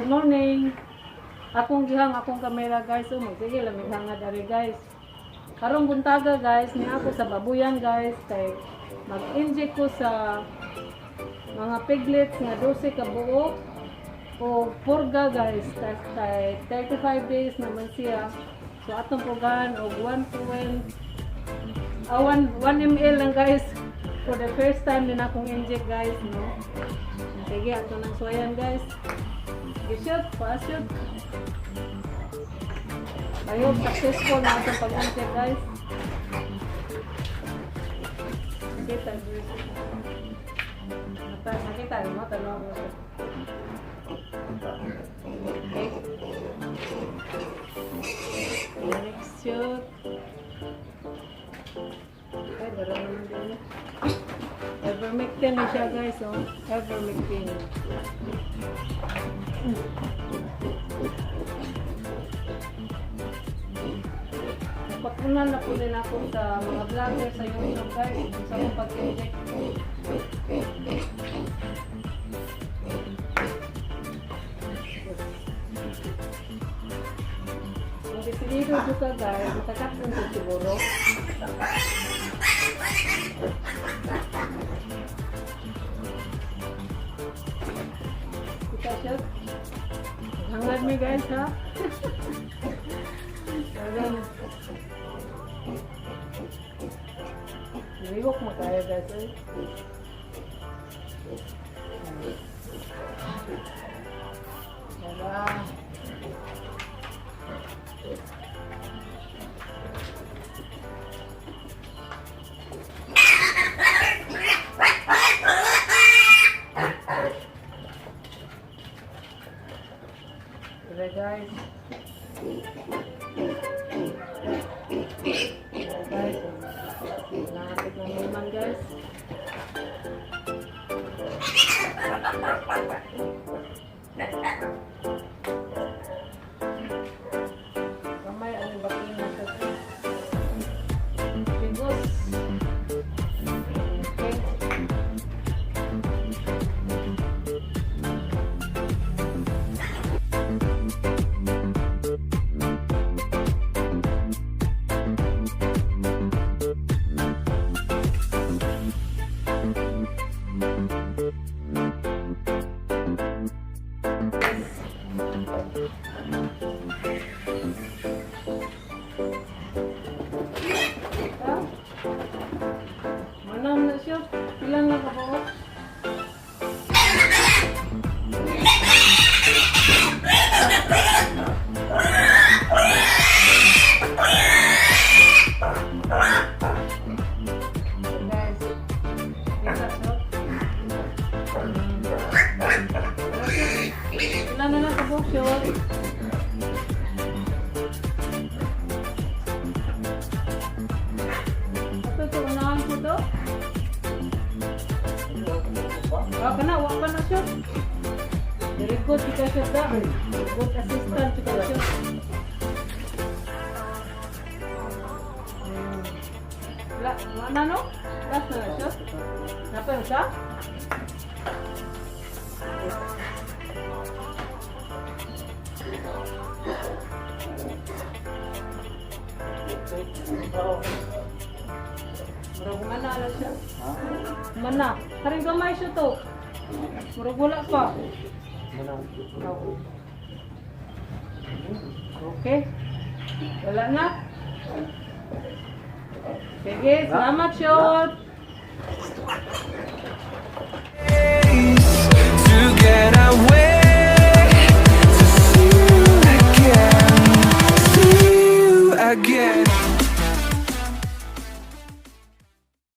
Good morning. Akong gihang akong kamera guys. So sige lamig hangad ari guys. Karong buntaga guys, ni ako sa babuyan guys kay mag-inject ko sa mga piglets nga 12 ka buok o purga guys. Kay 35 days naman siya. So atong pugan og 1 ml lang guys. For the first time din akong inject guys, no. Sige ato nang suwayan guys. Shoot, pa-shoot. I hope successful na itong pag-inject guys. Nakita mo, tanong mo. Okay. Next shoot. Okay, dara naman din. IVERMECTIN na siya guys, oh. IVERMECTIN. Napatunan na po din ako sa mga vlogger sa YouTube guys sa mga pag-inject. Kung desidido juga guys, itakat mo ito siguro. Kita siya. Hangad mi guys ha. Ayan. Liwok mo tayo guys eh. Diba? Diba guys? Guys, nakapit na naman guys. Kamay, anong bakin na ito? Pigos. Okay. Manam na siya. Ilan lang ka po? Ilan na lang ka po siya? Wak na siya. Very good kita siya ta. Good assistant kita siya. Mana no? Last na siya. Napa siya? Murag mana na siya? Mana? Karing gamay siya to. Murag wala pa. Okay. Wala na. Sige, salamat shot.